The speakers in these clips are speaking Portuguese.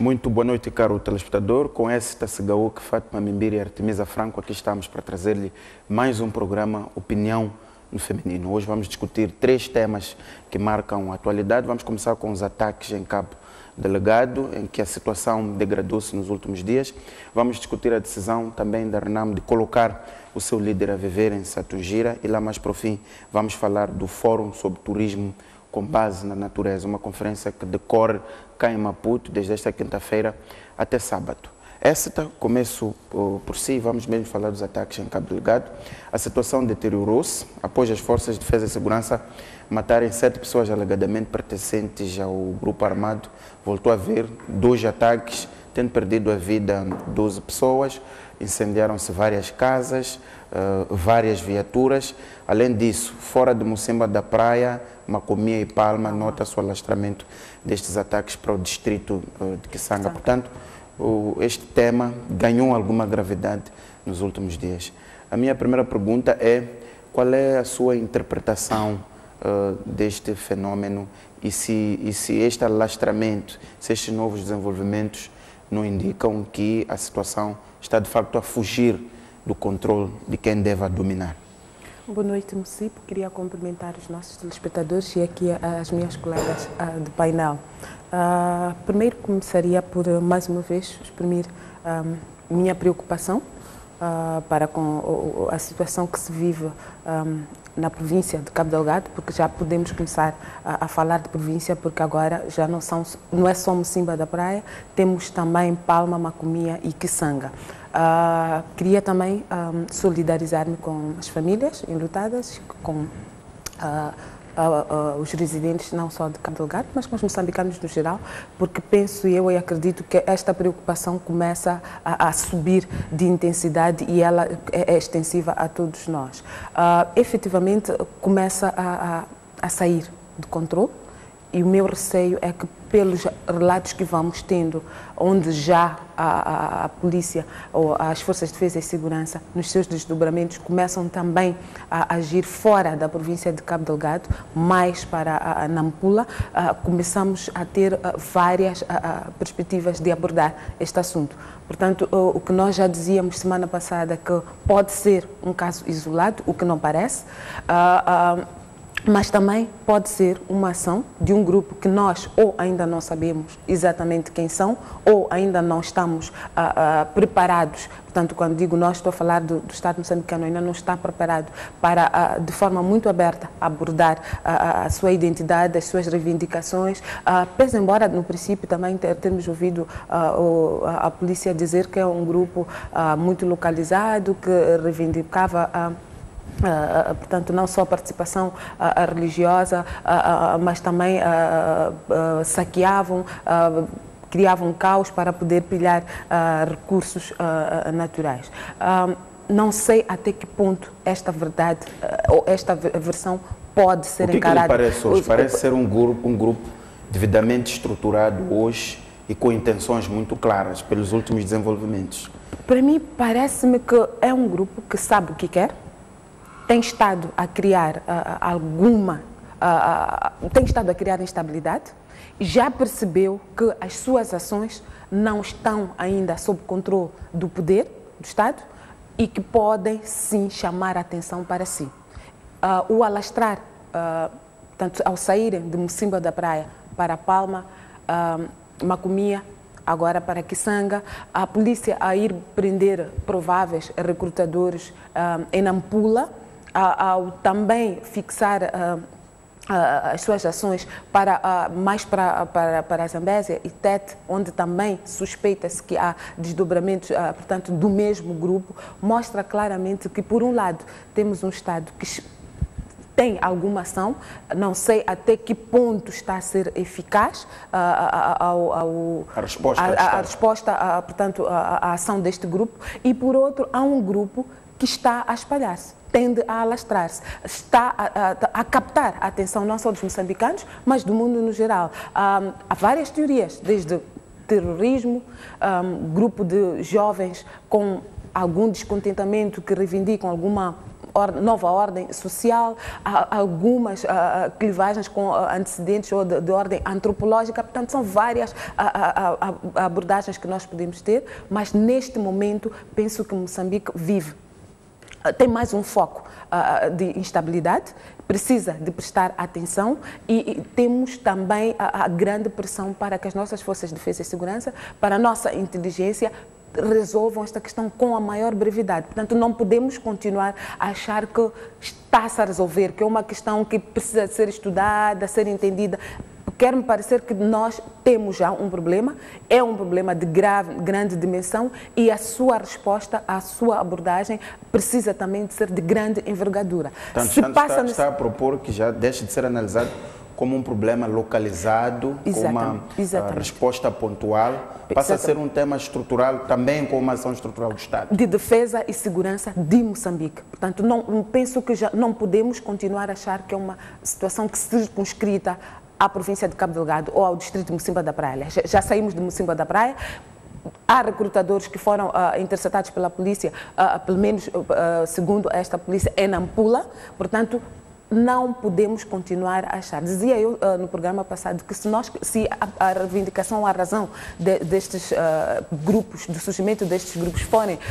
Muito boa noite, caro telespectador. Com esta Segaúque, Fátima Mimbiri e Artemisa Franco, aqui estamos para trazer-lhe mais um programa Opinião no Feminino. Hoje vamos discutir 3 temas que marcam a atualidade. Vamos começar com os ataques em Cabo Delgado, em que a situação degradou-se nos últimos dias. Vamos discutir a decisão também da RENAM de colocar o seu líder a viver em Satungira. E lá mais para o fim vamos falar do Fórum sobre Turismo com base na natureza, uma conferência que decorre cá em Maputo desde esta quinta-feira até sábado. Começo por si, vamos mesmo falar dos ataques em Cabo Delgado. A situação deteriorou-se após as forças de defesa e segurança matarem 7 pessoas alegadamente pertencentes ao grupo armado. Voltou a haver 2 ataques, tendo perdido a vida 12 pessoas, incendiaram-se várias casas, várias viaturas. Além disso, fora de Mocimba da Praia, Macomia e Palma, nota-se o alastramento destes ataques para o distrito de Kisanga. Portanto, este tema ganhou alguma gravidade nos últimos dias. A minha primeira pergunta é: qual é a sua interpretação deste fenômeno e se este alastramento, se estes novos desenvolvimentos não indicam que a situação está de facto a fugir do controle de quem deve a dominar? Boa noite, Mocipo. Queria cumprimentar os nossos telespectadores e aqui as minhas colegas de painel. Primeiro começaria por, mais uma vez, exprimir minha preocupação para com a situação que se vive na província de Cabo Delgado, porque já podemos começar a falar de província, porque agora já não é só Mocimba da Praia, temos também Palma, Macomia e Kisanga. Queria também solidarizar-me com as famílias enlutadas, com os residentes não só de Cabo Delgado, mas com os moçambicanos no geral, porque penso eu e acredito que esta preocupação começa a subir de intensidade e ela é extensiva a todos nós. Efetivamente começa a sair de controle e o meu receio é que, pelos relatos que vamos tendo, onde já a polícia ou as forças de defesa e segurança, nos seus desdobramentos, começam também a agir fora da província de Cabo Delgado, mais para a Nampula, começamos a ter várias perspectivas de abordar este assunto. Portanto, o que nós já dizíamos semana passada, que pode ser um caso isolado, o que não parece, mas também pode ser uma ação de um grupo que nós ou ainda não sabemos exatamente quem são, ou ainda não estamos preparados. Portanto, quando digo nós, estou a falar do Estado moçambicano, ainda não está preparado para, de forma muito aberta, abordar a sua identidade, as suas reivindicações. Pese embora, no princípio, também termos ouvido a polícia dizer que é um grupo muito localizado, que reivindicava portanto, não só a participação religiosa, mas também saqueavam, criavam caos para poder pilhar recursos naturais. Não sei até que ponto esta verdade ou esta versão pode ser encarada. O que lhe parece hoje? Parece ser um grupo devidamente estruturado hoje e com intenções muito claras pelos últimos desenvolvimentos. Para mim, parece-me que é um grupo que sabe o que quer, tem estado a criar tem estado a criar instabilidade, já percebeu que as suas ações não estão ainda sob controle do poder do Estado e que podem sim chamar a atenção para si. O alastrar, portanto, ao saírem de Mocimba da Praia para Palma, Macomia, agora para Kisanga, a polícia a ir prender prováveis recrutadores em Nampula, ao também fixar as suas ações mais para a Zambésia e Tete, onde também suspeita-se que há desdobramentos, portanto, do mesmo grupo, mostra claramente que, por um lado, temos um Estado que tem alguma ação, não sei até que ponto está a ser eficaz a resposta, portanto, à ação deste grupo, e, por outro, há um grupo que está a espalhar-se, tende a alastrar-se, está a captar a atenção não só dos moçambicanos, mas do mundo no geral. Há várias teorias, desde terrorismo, grupo de jovens com algum descontentamento que reivindicam alguma nova ordem social, há algumas clivagens com antecedentes ou de ordem antropológica, portanto são várias abordagens que nós podemos ter, mas neste momento penso que Moçambique tem mais um foco de instabilidade, precisa de prestar atenção e temos também a grande pressão para que as nossas forças de defesa e segurança, para a nossa inteligência, resolvam esta questão com a maior brevidade. Portanto, não podemos continuar a achar que está-se a resolver, que é uma questão que precisa ser estudada, ser entendida. Quer-me parecer que nós temos já um problema, é um problema de grande dimensão e a sua resposta, a sua abordagem precisa também de ser de grande envergadura. Portanto, está a propor que já deixe de ser analisado como um problema localizado, com uma resposta pontual, passa a ser um tema estrutural também com uma ação estrutural do Estado. De defesa e segurança de Moçambique. Portanto, penso que já não podemos continuar a achar que é uma situação que se circunscrita à província de Cabo Delgado ou ao distrito de Mocimboa da Praia. Já saímos de Mocimboa da Praia, há recrutadores que foram interceptados pela polícia, pelo menos segundo esta polícia, em Nampula, portanto, não podemos continuar a achar. Dizia eu no programa passado que se a reivindicação, a razão destes grupos, do surgimento destes grupos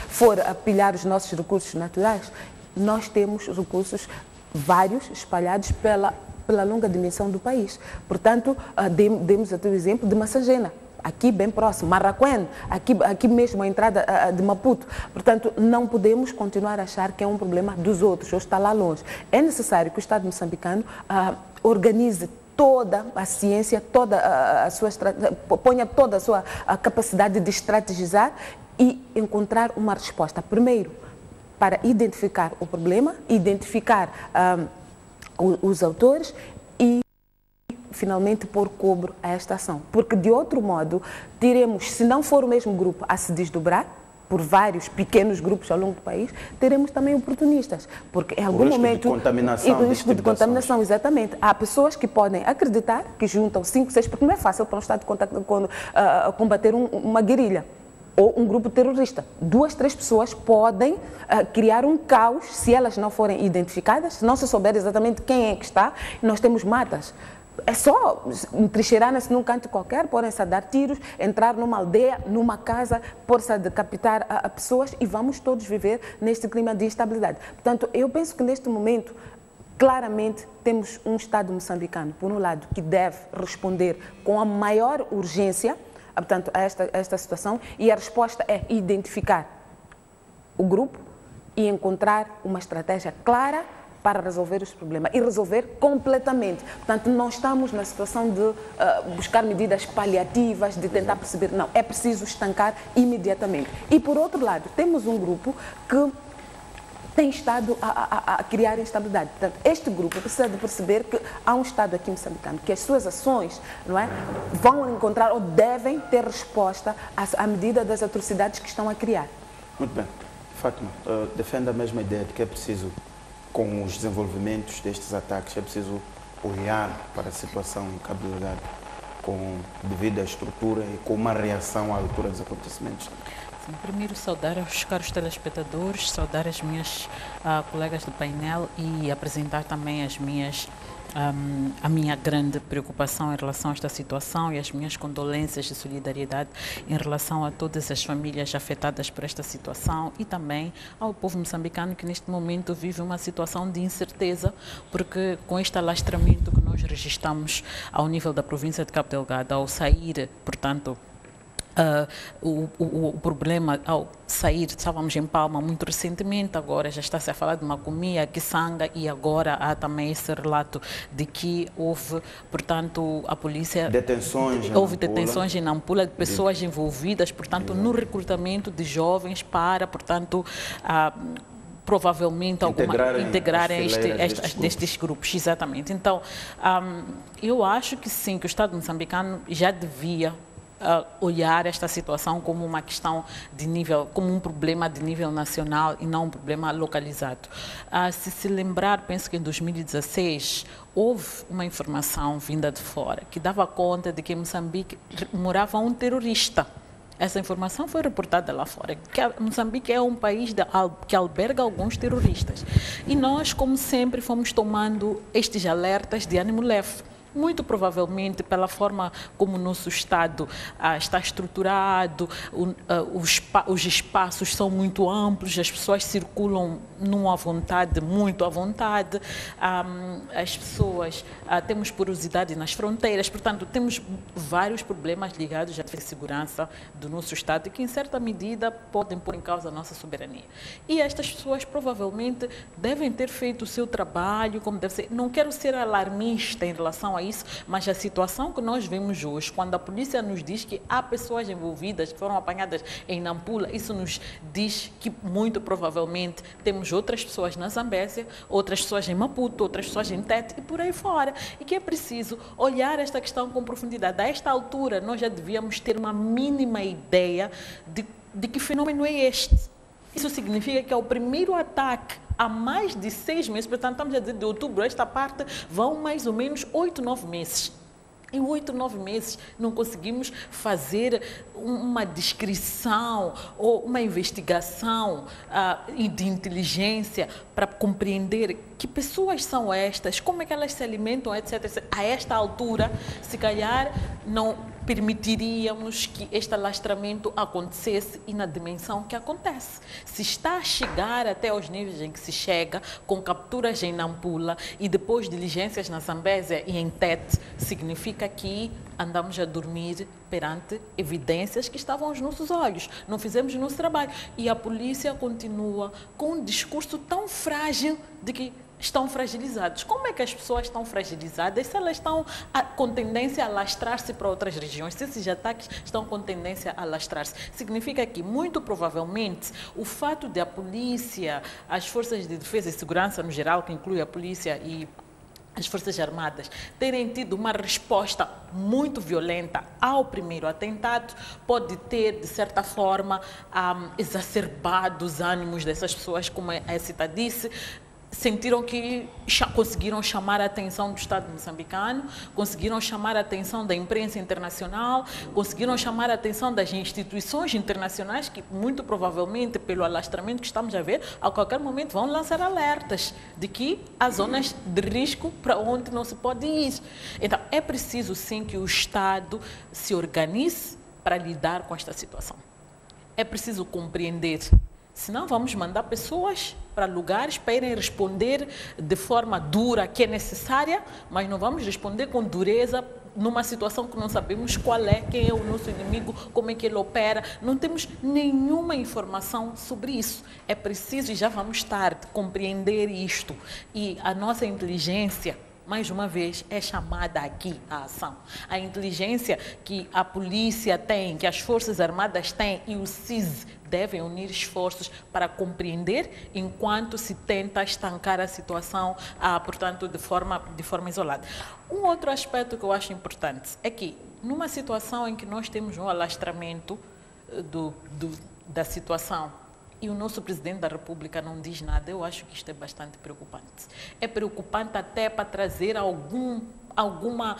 for a pilhar os nossos recursos naturais, nós temos recursos vários espalhados pela longa dimensão do país. Portanto, demos até o exemplo de Massagena, aqui bem próximo, Marraquém, aqui mesmo a entrada de Maputo. Portanto, não podemos continuar a achar que é um problema dos outros, ou está lá longe. É necessário que o Estado moçambicano organize toda a ciência, ponha toda a sua capacidade de estrategizar e encontrar uma resposta. Primeiro, para identificar o problema, identificar os autores e finalmente pôr cobro a esta ação. Porque de outro modo, teremos, se não for o mesmo grupo a se desdobrar, por vários pequenos grupos ao longo do país, teremos também oportunistas. Porque em algum momento... O risco de contaminação, exatamente. Há pessoas que podem acreditar que juntam 5, 6, porque não é fácil para um Estado combater uma guerrilha ou um grupo terrorista. 2, 3 pessoas podem criar um caos se elas não forem identificadas, se não se souber exatamente quem é que está. Nós temos matas. É só entrincheirarem-se num canto qualquer, porem-se a dar tiros, entrar numa aldeia, numa casa, pôr-se a decapitar pessoas e vamos todos viver neste clima de instabilidade. Portanto, eu penso que neste momento, claramente, temos um Estado moçambicano, por um lado, que deve responder com a maior urgência, portanto, a esta situação, e a resposta é identificar o grupo e encontrar uma estratégia clara para resolver os problemas e resolver completamente. Portanto, não estamos na situação de buscar medidas paliativas, de tentar perceber, não, é preciso estancar imediatamente. E, por outro lado, temos um grupo que tem estado a criar instabilidade. Portanto, este grupo precisa de perceber que há um Estado aqui moçambicano, que as suas ações, não é, vão encontrar ou devem ter resposta à medida das atrocidades que estão a criar. Muito bem. Fátima, defende a mesma ideia de que é preciso, com os desenvolvimentos destes ataques, é preciso olhar para a situação em Cabo Delgado com devida estrutura e com uma reação à altura dos acontecimentos. Sim, primeiro saudar os caros telespectadores, saudar as minhas colegas do painel e apresentar também a minha grande preocupação em relação a esta situação e as minhas condolências de solidariedade em relação a todas as famílias afetadas por esta situação e também ao povo moçambicano que neste momento vive uma situação de incerteza, porque com este alastramento que nós registramos ao nível da província de Cabo Delgado, ao sair, portanto, o problema ao sair, estávamos em Palma muito recentemente, agora já está-se a falar de Macomia, Kisanga e agora há também esse relato de que houve, portanto, a polícia... Houve detenções em Nampula de pessoas envolvidas, portanto, no recrutamento de jovens para, portanto, provavelmente integrarem destes grupos. Exatamente. Então, eu acho que sim, que o Estado moçambicano já devia olhar esta situação como uma questão de nível, como um problema de nível nacional e não um problema localizado. Se lembrar, penso que em 2016 houve uma informação vinda de fora que dava conta de que em Moçambique morava um terrorista Essa informação foi reportada lá fora, que Moçambique é um país que alberga alguns terroristas. E nós, como sempre, fomos tomando estes alertas de ânimo leve. Muito provavelmente pela forma como o nosso Estado está estruturado, os espaços são muito amplos, as pessoas circulam à vontade, muito à vontade, as pessoas, temos porosidade nas fronteiras, portanto, temos vários problemas ligados à segurança do nosso Estado e que, em certa medida, podem pôr em causa a nossa soberania. E estas pessoas provavelmente devem ter feito o seu trabalho como deve ser. Não quero ser alarmista em relação a isso, mas a situação que nós vemos hoje, quando a polícia nos diz que há pessoas envolvidas que foram apanhadas em Nampula, isso nos diz que muito provavelmente temos outras pessoas na Zambésia, outras pessoas em Maputo, outras pessoas em Tete e por aí fora. E que é preciso olhar esta questão com profundidade. A esta altura, nós já devíamos ter uma mínima ideia de que fenômeno é este. Isso significa que é o primeiro ataque há mais de 6 meses, portanto, estamos a dizer de outubro, esta parte, vão mais ou menos 8, 9 meses. Em 8, 9 meses não conseguimos fazer uma descrição ou uma investigação de inteligência para compreender que pessoas são estas, como é que elas se alimentam, etc. A esta altura, se calhar, não permitiríamos que este alastramento acontecesse e na dimensão que acontece. Se está a chegar até aos níveis em que se chega, com capturas em Nampula e depois diligências na Zambésia e em Tete, significa que andamos a dormir perante evidências que estavam aos nossos olhos. Não fizemos o nosso trabalho. E a polícia continua com um discurso tão frágil de que estão fragilizados. Como é que as pessoas estão fragilizadas se elas estão com tendência a alastrar-se para outras regiões? Se esses ataques estão com tendência a alastrar-se, significa que, muito provavelmente, o fato de a polícia, as forças de defesa e segurança no geral, que inclui a polícia e as Forças Armadas, terem tido uma resposta muito violenta ao primeiro atentado, pode ter, de certa forma, exacerbado os ânimos dessas pessoas, como a Cita disse. Sentiram que conseguiram chamar a atenção do Estado moçambicano, conseguiram chamar a atenção da imprensa internacional, conseguiram chamar a atenção das instituições internacionais que, muito provavelmente, pelo alastramento que estamos a ver, a qualquer momento vão lançar alertas de que há zonas de risco para onde não se pode ir. Então, é preciso, sim, que o Estado se organize para lidar com esta situação. É preciso compreender. Senão vamos mandar pessoas para lugares para irem responder de forma dura, que é necessária, mas não vamos responder com dureza numa situação que não sabemos qual é, quem é o nosso inimigo, como é que ele opera. Não temos nenhuma informação sobre isso. É preciso, e já vamos tarde, compreender isto. E a nossa inteligência, mais uma vez, é chamada aqui à ação. A inteligência que a polícia tem, que as Forças Armadas têm e o CIS devem unir esforços para compreender enquanto se tenta estancar a situação, portanto, de forma isolada. Um outro aspecto que eu acho importante é que, numa situação em que nós temos um alastramento da situação, e o nosso presidente da República não diz nada, eu acho que isto é bastante preocupante. É preocupante até para trazer alguma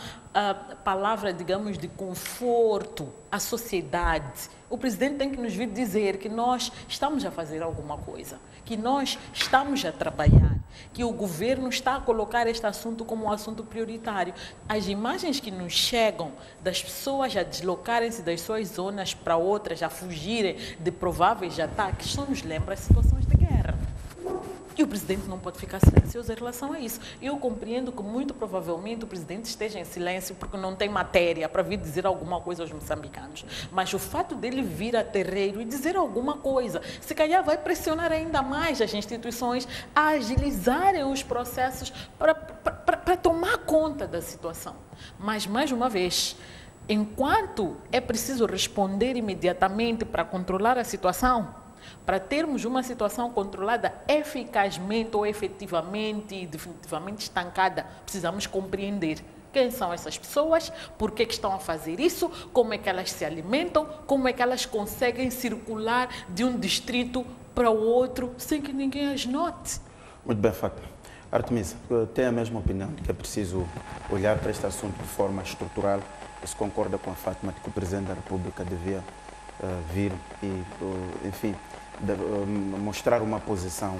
palavra, digamos, de conforto à sociedade. O presidente tem que nos vir dizer que nós estamos a fazer alguma coisa, que nós estamos a trabalhar, que o governo está a colocar este assunto como um assunto prioritário. As imagens que nos chegam das pessoas a deslocarem-se das suas zonas para outras, a fugirem de prováveis ataques, só nos lembra situações de guerra. E o presidente não pode ficar silencioso em relação a isso. Eu compreendo que muito provavelmente o presidente esteja em silêncio porque não tem matéria para vir dizer alguma coisa aos moçambicanos. Mas o fato dele vir a terreiro e dizer alguma coisa, se calhar vai pressionar ainda mais as instituições a agilizarem os processos para tomar conta da situação. Mas, mais uma vez, enquanto é preciso responder imediatamente para controlar a situação, para termos uma situação controlada eficazmente ou efetivamente e definitivamente estancada, precisamos compreender quem são essas pessoas, por que estão a fazer isso, como é que elas se alimentam, como é que elas conseguem circular de um distrito para o outro sem que ninguém as note. Muito bem, Fátima. Artemisa, tem a mesma opinião de que é preciso olhar para este assunto de forma estrutural? Você concorda com a Fátima de que o Presidente da República devia vir e, enfim, mostrar uma posição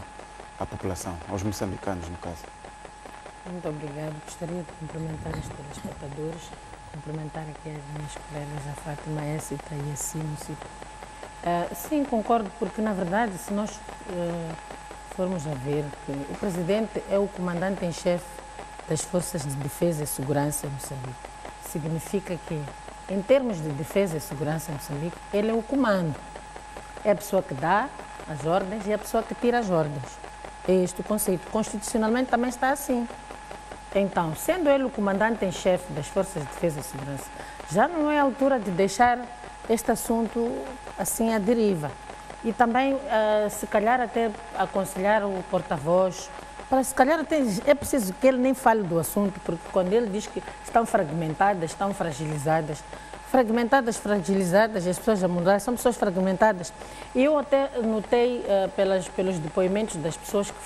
à população, aos moçambicanos, no caso. Muito obrigada. Gostaria de cumprimentar os telespectadores, cumprimentar aqui as minhas colegas, a Fátima Écita e a Cíncio. Sim, concordo, porque na verdade, se nós formos a ver que o Presidente é o comandante em chefe das Forças de Defesa e Segurança em Moçambique, significa que, em termos de defesa e segurança em Moçambique, ele é o comando. É a pessoa que dá as ordens e é a pessoa que tira as ordens. É este o conceito. Constitucionalmente também está assim. Então, sendo ele o comandante em chefe das Forças de Defesa e Segurança, já não é a altura de deixar este assunto assim à deriva. E também, se calhar, até aconselhar o porta-voz, para se calhar até é preciso que ele nem fale do assunto, porque quando ele diz que estão fragmentadas, estão fragilizadas, fragilizadas, as pessoas a mudar são pessoas fragmentadas. E eu até notei pelos depoimentos das pessoas que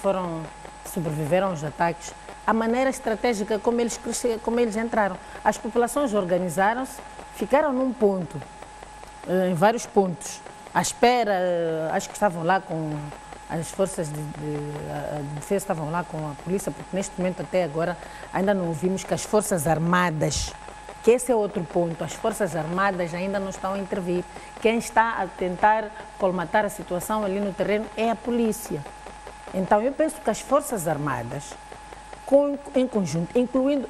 sobreviveram aos ataques, a maneira estratégica como eles entraram. As populações organizaram-se, ficaram num ponto, em vários pontos, à espera, acho que estavam lá com as forças de defesa, estavam lá com a polícia, porque neste momento até agora ainda não ouvimos que as forças armadas, que esse é outro ponto, as forças armadas ainda não estão a intervir. Quem está a tentar colmatar a situação ali no terreno é a polícia. Então eu penso que as forças armadas, em conjunto, incluindo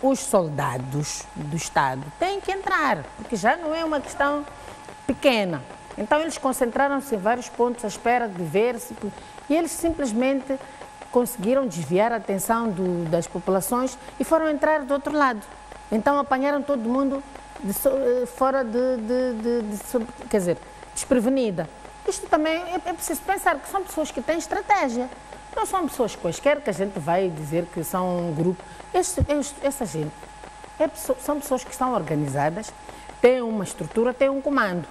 os soldados do Estado, têm que entrar, porque já não é uma questão pequena. Então eles concentraram-se em vários pontos à espera de ver-se e eles simplesmente conseguiram desviar a atenção das populações e foram entrar do outro lado. Então apanharam todo mundo fora quer dizer, desprevenida. Isto também é preciso pensar que são pessoas que têm estratégia. Não são pessoas quaisquer que a gente vai dizer que são um grupo. Essa gente são pessoas que estão organizadas, têm uma estrutura, têm um comando.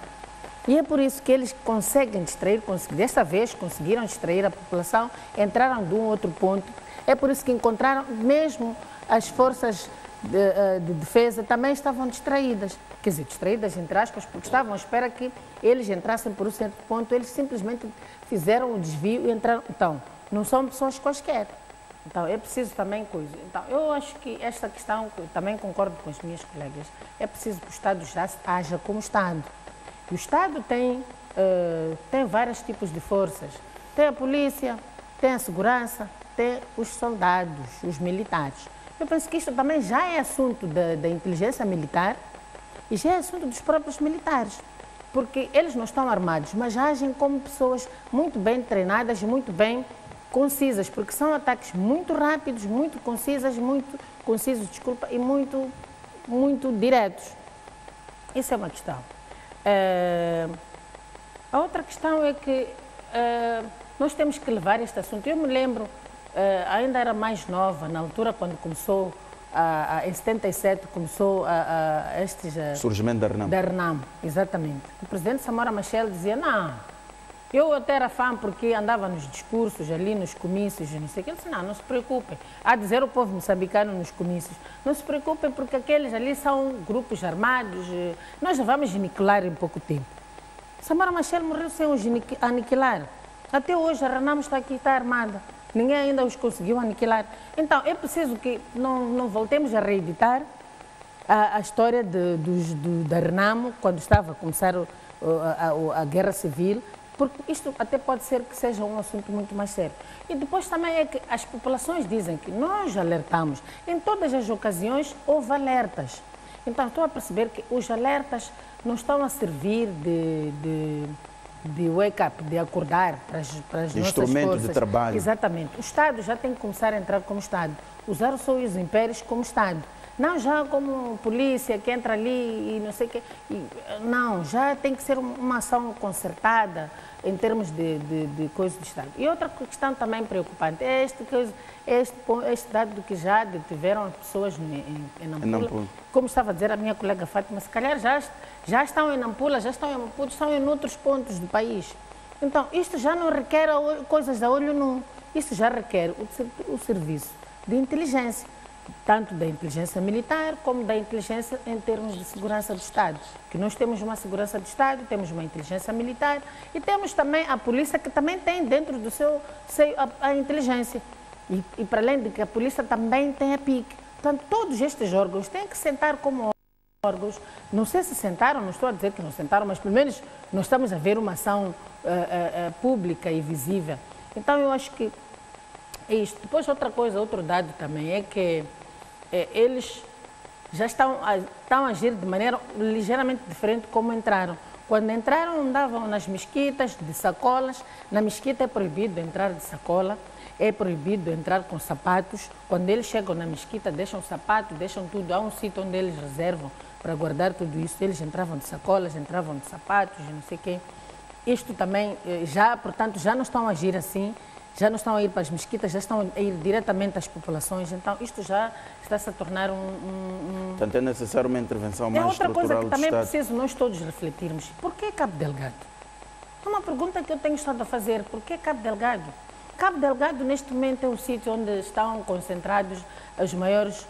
E é por isso que eles conseguem distrair, desta vez conseguiram distrair a população, entraram de um outro ponto. É por isso que encontraram, mesmo as forças de defesa também estavam distraídas. Quer dizer, distraídas entre aspas, porque estavam à espera que eles entrassem por um certo ponto. Eles simplesmente fizeram o desvio e entraram. Então, não são pessoas quaisquer. Então, é preciso também coisa. Então, eu acho que esta questão, eu também concordo com as minhas colegas, é preciso que o Estado já haja como Estado. O Estado tem vários tipos de forças. Tem a polícia, tem a segurança, tem os soldados, os militares. Eu penso que isto também já é assunto da inteligência militar e já é assunto dos próprios militares. Porque eles não estão armados, mas agem como pessoas muito bem treinadas e muito bem concisas, porque são ataques muito rápidos, muito concisos, e muito diretos. Isso é uma questão. A outra questão é que nós temos que levar este assunto. Eu me lembro, ainda era mais nova, na altura quando começou, em 77, começou surgimento da RENAM. Da RENAM, exatamente. O presidente Samora Machel dizia, não, eu até era fã porque andava nos discursos, ali nos comícios, não sei o que. Ele disse, não se preocupem. A dizer o povo moçambicano nos comícios, não se preocupem porque aqueles ali são grupos armados, nós já vamos aniquilar em pouco tempo. Samora Machel morreu sem os aniquilar. Até hoje a RENAM está armada. Ninguém ainda os conseguiu aniquilar. Então, é preciso que não voltemos a reeditar a história da RENAM, quando estava a começar a guerra civil, porque isto até pode ser que seja um assunto muito mais sério. E depois também é que as populações dizem que nós alertamos. Em todas as ocasiões houve alertas. Então estou a perceber que os alertas não estão a servir de wake-up, de acordar para as nossas instrumento forças. De trabalho. Exatamente. O Estado já tem que começar a entrar como Estado. Usar os seus impérios como Estado. Não já como polícia que entra ali e não sei o quê. Não, já tem que ser uma ação concertada em termos de coisa do Estado. E outra questão também preocupante é este dado que já detiveram pessoas em Nampula. Como estava a dizer a minha colega Fátima, se calhar já estão em Nampula, já estão em Maputo, estão em outros pontos do país. Então, isto já não requer coisas a olho nu. Isto já requer o serviço de inteligência. tanto da inteligência militar como da inteligência em termos de segurança do Estado. Que nós temos uma segurança do Estado, temos uma inteligência militar e temos também a polícia que também tem dentro do seu seio a inteligência. E para além de que a polícia também tem a PIC. Portanto, todos estes órgãos têm que sentar como órgãos. Não sei se sentaram, não estou a dizer que não sentaram, mas pelo menos nós estamos a ver uma ação pública e visível. Então eu acho que é isto. Depois outra coisa, outro dado também é que eles já estão a agir de maneira ligeiramente diferente como entraram. Quando entraram, andavam nas mesquitas de sacolas. Na mesquita é proibido entrar de sacola, é proibido entrar com sapatos. Quando eles chegam na mesquita, deixam sapato, deixam tudo. Há um sítio onde eles reservam para guardar tudo isso. Eles entravam de sacolas, entravam de sapatos, não sei o quê. Isto também, portanto, já não estão a agir assim. Já não estão a ir para as mesquitas, já estão a ir diretamente às populações. Então, isto já está-se a tornar Portanto, é necessário uma intervenção mais outra estrutural coisa que do também Estado. preciso nós todos refletirmos. Por que Cabo Delgado? É uma pergunta que eu tenho estado a fazer. Por que Cabo Delgado? Cabo Delgado, neste momento, é o sítio onde estão concentrados os maiores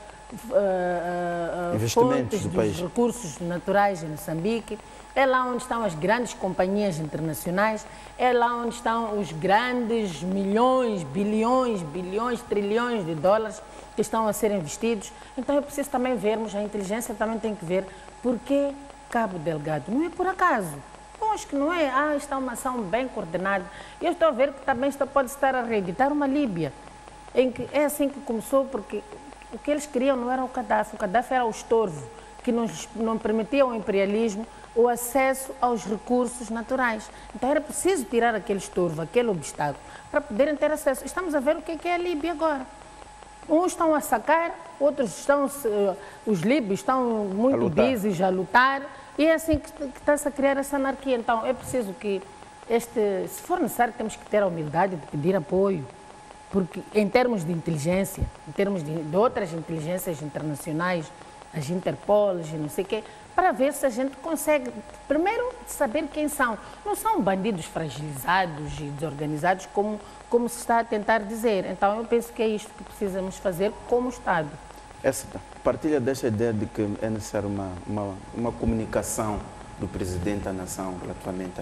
fontes dos recursos naturais em Moçambique. É lá onde estão as grandes companhias internacionais, é lá onde estão os grandes milhões, bilhões, trilhões de dólares que estão a ser investidos. Então é preciso também vermos, a inteligência também tem que ver por que Cabo Delgado. Não é por acaso. Eu acho que não é, está uma ação bem coordenada. Eu estou a ver que também pode estar a reeditar uma Líbia, em que é assim que começou, porque o que eles queriam não era o Gaddafi era o estorvo, que não permitia ao imperialismo o acesso aos recursos naturais. Então era preciso tirar aquele estorvo, aquele obstáculo, para poderem ter acesso. Estamos a ver o que é a Líbia agora. Uns estão a sacar, outros estão, os líbios estão muito busy a lutar, e é assim que está-se a criar essa anarquia. Então é preciso que, se for necessário, temos que ter a humildade de pedir apoio, porque em termos de inteligência, em termos de outras inteligências internacionais, as Interpols e não sei o quê, para ver se a gente consegue, primeiro, saber quem são. Não são bandidos fragilizados e desorganizados, como se está a tentar dizer. Então, eu penso que é isto que precisamos fazer como Estado. Essa partilha desta ideia de que é necessária uma comunicação do presidente da nação relativamente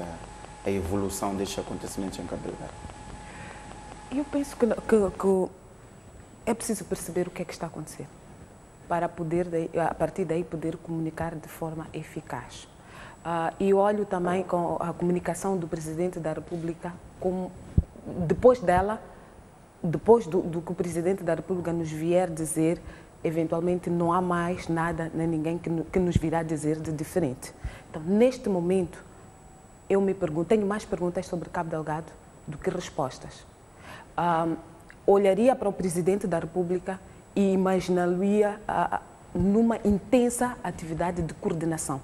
à evolução destes acontecimentos em Cabo Delgado. Eu penso que é preciso perceber o que é que está a acontecer, para poder, a partir daí, poder comunicar de forma eficaz. E olho também com a comunicação do Presidente da República, como, depois do que o Presidente da República nos vier dizer, eventualmente não há mais nada, nem ninguém que nos virá dizer de diferente. Então, neste momento, eu me pergunto, tenho mais perguntas sobre Cabo Delgado do que respostas. Olharia para o Presidente da República e imaginaria numa intensa atividade de coordenação.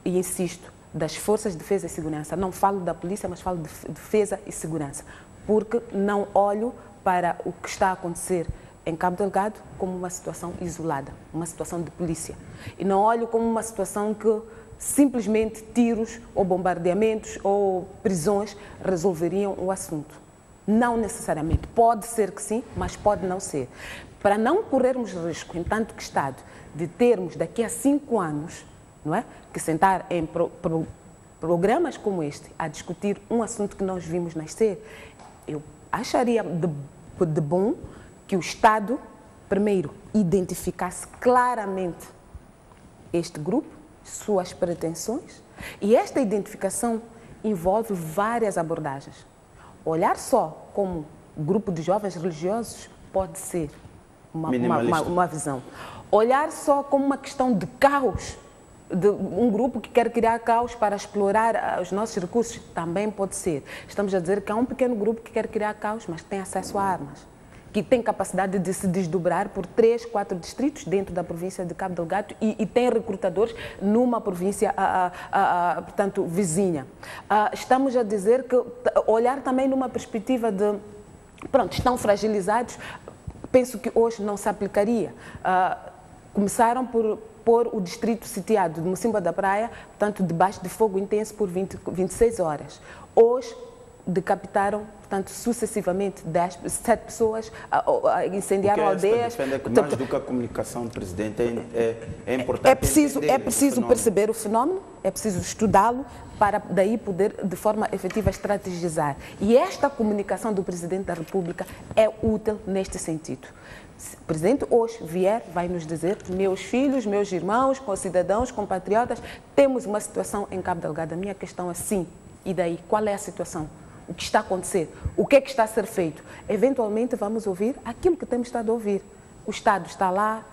E insisto, das forças de defesa e segurança. Não falo da polícia, mas falo de defesa e segurança. Porque não olho para o que está a acontecer em Cabo Delgado como uma situação isolada, uma situação de polícia. E não olho como uma situação que simplesmente tiros ou bombardeamentos ou prisões resolveriam o assunto. Não necessariamente. Pode ser que sim, mas pode não ser. Para não corrermos risco, enquanto que Estado, de termos daqui a 5 anos, não é, que sentar em programas como este a discutir um assunto que nós vimos nascer, eu acharia de bom que o Estado, primeiro, identificasse claramente este grupo, suas pretensões, e esta identificação envolve várias abordagens. Olhar só como grupo de jovens religiosos pode ser uma visão. Olhar só como uma questão de caos, de um grupo que quer criar caos para explorar os nossos recursos, também pode ser. Estamos a dizer que há um pequeno grupo que quer criar caos, mas que tem acesso a armas, que tem capacidade de se desdobrar por 3, 4 distritos dentro da província de Cabo Delgado e tem recrutadores numa província, portanto, vizinha. Estamos a dizer que olhar também numa perspectiva de, pronto, estão fragilizados, penso que hoje não se aplicaria. Começaram por pôr o distrito sitiado de Mocimboa da Praia, portanto, debaixo de fogo intenso por 26 horas. Hoje, decapitaram, portanto, sucessivamente 7 pessoas, incendiaram aldeias. aldeias. Defende que mais do que a comunicação do presidente é importante. É preciso perceber o fenómeno, é preciso estudá-lo para daí poder, de forma efetiva, estrategizar. E esta comunicação do Presidente da República é útil neste sentido. Se o Presidente hoje vier, vai nos dizer: meus filhos, meus irmãos, concidadãos, compatriotas, temos uma situação em Cabo Delgado. A minha questão é sim. E daí, qual é a situação? O que está a acontecer? O que é que está a ser feito? Eventualmente vamos ouvir aquilo que temos estado a ouvir. O Estado está lá,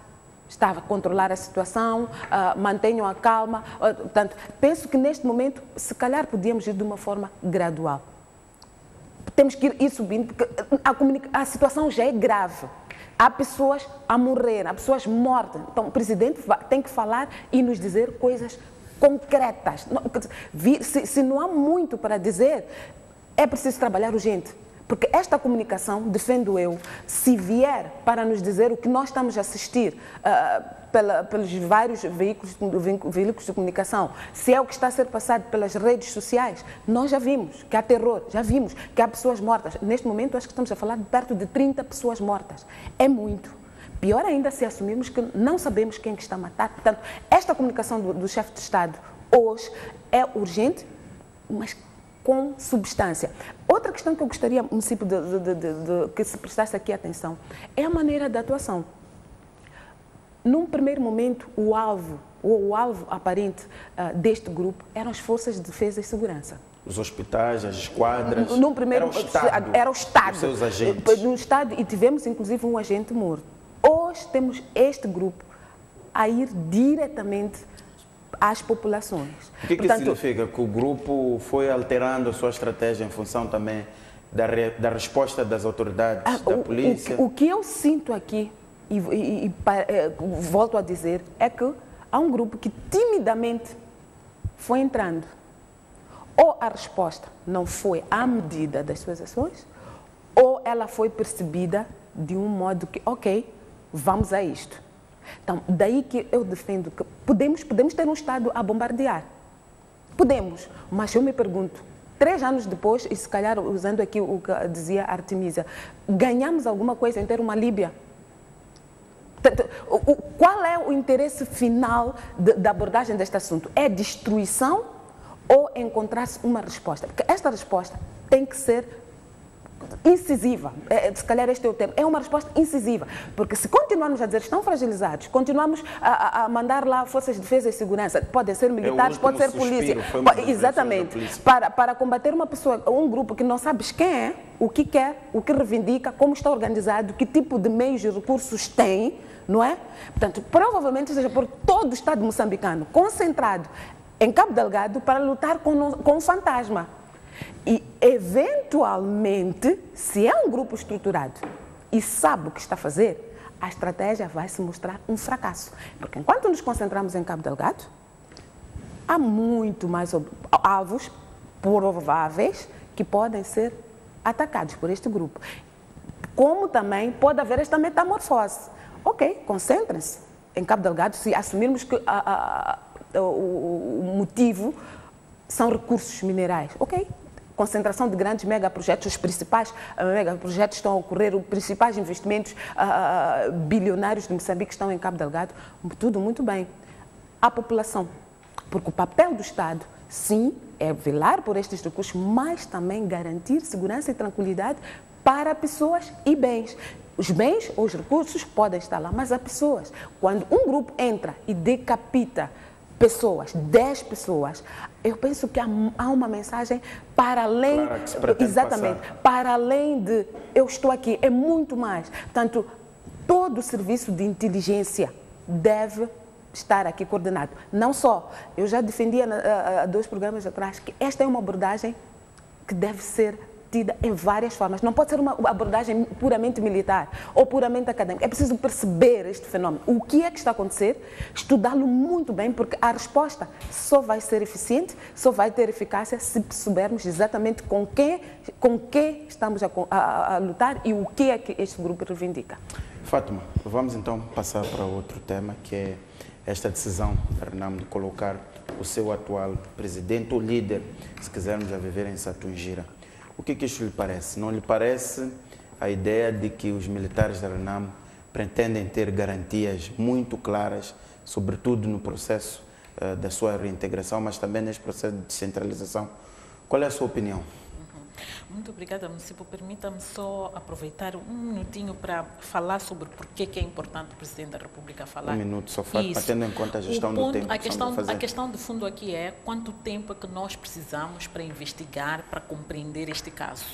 está a controlar a situação, mantenham a calma. Portanto, penso que neste momento, se calhar, podíamos ir de uma forma gradual. Temos que ir subindo, porque a situação já é grave. Há pessoas a morrer, há pessoas mortas. Então, o Presidente tem que falar e nos dizer coisas concretas. Se não há muito para dizer, é preciso trabalhar urgente. Porque esta comunicação, defendo eu, se vier para nos dizer o que nós estamos a assistir pelos vários veículos de comunicação, se é o que está a ser passado pelas redes sociais, nós já vimos que há terror, já vimos que há pessoas mortas. Neste momento, acho que estamos a falar de perto de 30 pessoas mortas. É muito. Pior ainda se assumirmos que não sabemos quem que está a matar. Portanto, esta comunicação do chefe de Estado hoje é urgente, mas com substância. Outra questão que eu gostaria, município, que se prestasse aqui atenção, é a maneira de atuação. Num primeiro momento, o alvo aparente deste grupo eram as forças de defesa e segurança. Os hospitais, as esquadras, num primeiro, era o Estado. Os seus agentes. No Estado, e tivemos inclusive um agente morto. Hoje temos este grupo a ir diretamente às populações. O que significa? Que o grupo foi alterando a sua estratégia em função também da resposta das autoridades, da polícia? O que eu sinto aqui, e volto a dizer, é que há um grupo que timidamente foi entrando. Ou a resposta não foi à medida das suas ações, ou ela foi percebida de um modo que, ok, vamos a isto. Então, daí que eu defendo que podemos ter um Estado a bombardear. Podemos, mas eu me pergunto, 3 anos depois, e se calhar usando aqui o que dizia Artemisia, ganhamos alguma coisa em ter uma Líbia? Qual é o interesse final da abordagem deste assunto? É destruição ou encontrar-se uma resposta? Porque esta resposta tem que ser incisiva, se calhar este é o termo, é uma resposta incisiva, porque se continuarmos a dizer estão fragilizados, continuamos a mandar lá forças de defesa e segurança, podem ser militares, pode ser polícia, exatamente, para combater uma pessoa, um grupo que não sabes quem é, o que quer, o que reivindica, como está organizado, que tipo de meios e recursos tem, não é? Portanto, provavelmente seja por todo o Estado moçambicano concentrado em Cabo Delgado para lutar com um fantasma. E, eventualmente, se é um grupo estruturado e sabe o que está a fazer, a estratégia vai se mostrar um fracasso. Porque enquanto nos concentramos em Cabo Delgado, há muito mais alvos prováveis que podem ser atacados por este grupo. Como também pode haver esta metamorfose. Ok, concentrem-se em Cabo Delgado se assumirmos que o motivo são recursos minerais. Ok. Concentração de grandes megaprojetos, os principais megaprojetos estão a ocorrer, os principais investimentos bilionários de Moçambique estão em Cabo Delgado, tudo muito bem. A população, porque o papel do Estado, sim, é velar por estes recursos, mas também garantir segurança e tranquilidade para pessoas e bens. Os bens ou os recursos podem estar lá, mas há pessoas. Quando um grupo entra e decapita pessoas, 10 pessoas, eu penso que há uma mensagem para além, exatamente, para além de eu estou aqui, é muito mais. Portanto, todo o serviço de inteligência deve estar aqui coordenado. Não só, eu já defendia há 2 programas atrás que esta é uma abordagem que deve ser tida em várias formas. Não pode ser uma abordagem puramente militar ou puramente acadêmica. É preciso perceber este fenómeno. O que é que está a acontecer? Estudá-lo muito bem, porque a resposta só vai ser eficiente, só vai ter eficácia se soubermos exatamente com quem estamos a lutar e o que é que este grupo reivindica. Fátima, vamos então passar para outro tema, que é esta decisão da RENAM de colocar o seu atual presidente ou líder, se quisermos, a viver em Satungira. O que isso lhe parece? Não lhe parece a ideia de que os militares da RENAM pretendem ter garantias muito claras, sobretudo no processo da sua reintegração, mas também neste processo de descentralização? Qual é a sua opinião? Muito obrigada, município. Permita-me só aproveitar um minutinho para falar sobre por que é importante o Presidente da República falar. Um minuto, só faz, tendo em conta a gestão do tempo. A questão de fundo aqui é quanto tempo é que nós precisamos para investigar, para compreender este caso,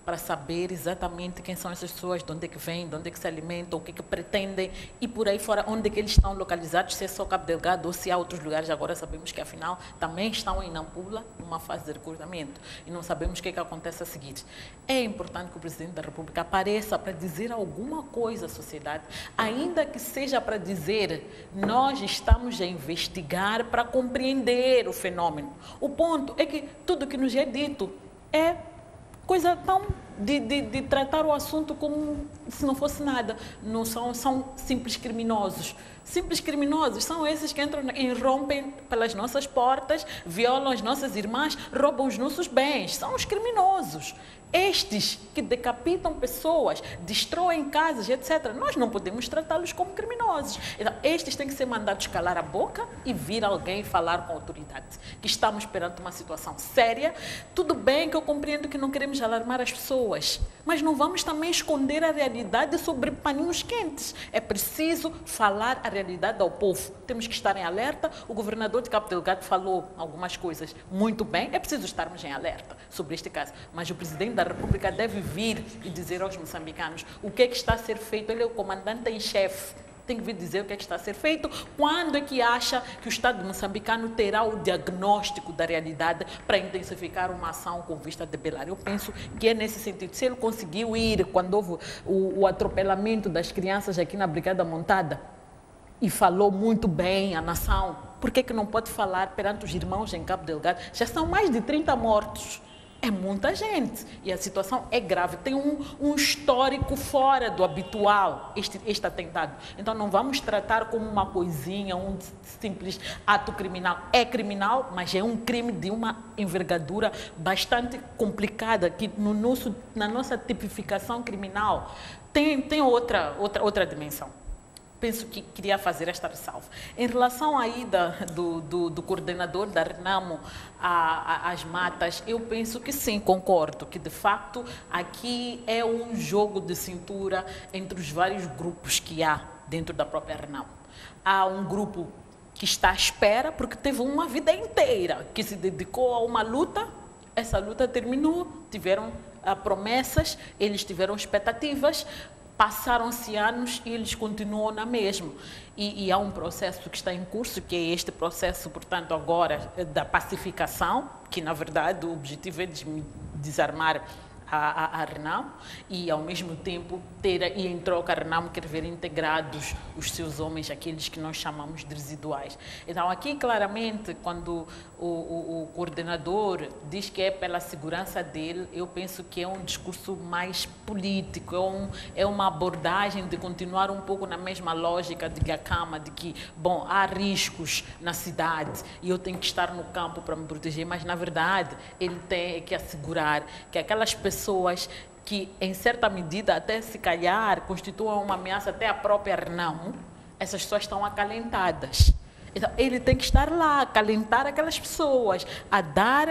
para saber exatamente quem são essas pessoas, de onde é que vêm, de onde é que se alimentam, o que é que pretendem e por aí fora, onde é que eles estão localizados, se é só Cabo Delgado ou se há outros lugares. Agora sabemos que, afinal, também estão em Nampula, numa fase de recrutamento, e não sabemos o que é que acontece a seguir. É importante que o Presidente da República apareça para dizer alguma coisa à sociedade, ainda que seja para dizer: nós estamos a investigar para compreender o fenômeno. O ponto é que tudo que nos é dito é coisa tão de tratar o assunto como se não fosse nada. Não são simples criminosos. Simples criminosos são esses que entram e rompem pelas nossas portas, violam as nossas irmãs, roubam os nossos bens. São os criminosos. Estes que decapitam pessoas, destroem casas, etc., nós não podemos tratá-los como criminosos. Então, estes têm que ser mandados calar a boca e vir alguém falar com a autoridade. Que estamos perante uma situação séria. Tudo bem que eu compreendo que não queremos alarmar as pessoas, mas não vamos também esconder a realidade sobre paninhos quentes. É preciso falar a realidade ao povo. Temos que estar em alerta. O governador de Cabo Delgado falou algumas coisas muito bem. É preciso estarmos em alerta sobre este caso. Mas o Presidente da República deve vir e dizer aos moçambicanos o que é que está a ser feito. Ele é o comandante em chefe. Tem que vir dizer o que é que está a ser feito. Quando é que acha que o Estado moçambicano terá o diagnóstico da realidade para intensificar uma ação com vista a debelar? Eu penso que é nesse sentido. Se ele conseguiu ir quando houve o atropelamento das crianças aqui na Brigada Montada e falou muito bem à nação, por que não pode falar perante os irmãos em Cabo Delgado? Já são mais de 30 mortos. É muita gente e a situação é grave. Tem um histórico fora do habitual, este atentado. Então não vamos tratar como uma coisinha, um simples ato criminal. É criminal, mas é um crime de uma envergadura bastante complicada, que na nossa tipificação criminal tem outra dimensão. Penso que queria fazer esta ressalva. Em relação à ida do coordenador da RENAMO às matas, eu penso que sim, concordo, que de facto aqui é um jogo de cintura entre os vários grupos que há dentro da própria RENAMO. Há um grupo que está à espera, porque teve uma vida inteira que se dedicou a uma luta. Essa luta terminou, tiveram promessas, eles tiveram expectativas. Passaram-se anos e eles continuam na mesma. E há um processo que está em curso, que é este processo, portanto, agora da pacificação, que, na verdade, o objetivo é desarmar a RENAM e, ao mesmo tempo, e em troca a RENAM quer ver integrados os seus homens, aqueles que nós chamamos de residuais. Então, aqui, claramente, quando o coordenador diz que é pela segurança dele, eu penso que é um discurso mais político, é uma abordagem de continuar um pouco na mesma lógica de Gacama, de que, bom, há riscos na cidade e eu tenho que estar no campo para me proteger, mas, na verdade, ele tem que assegurar que aquelas pessoas que, em certa medida, até se calhar, constituam uma ameaça até à própria RENAM, essas pessoas estão acalentadas. Então, ele tem que estar lá, acalentar aquelas pessoas, a dar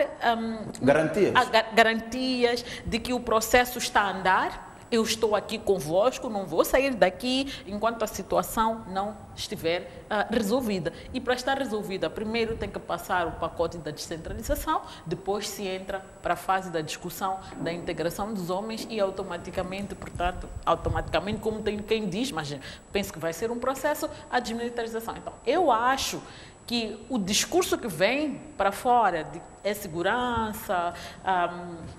garantias de que o processo está a andar. Eu estou aqui convosco, não vou sair daqui enquanto a situação não estiver resolvida. E para estar resolvida, primeiro tem que passar o pacote da descentralização, depois se entra para a fase da discussão da integração dos homens e automaticamente, portanto, como tem quem diz, mas penso que vai ser um processo, a desmilitarização. Então, eu acho que o discurso que vem para fora é segurança,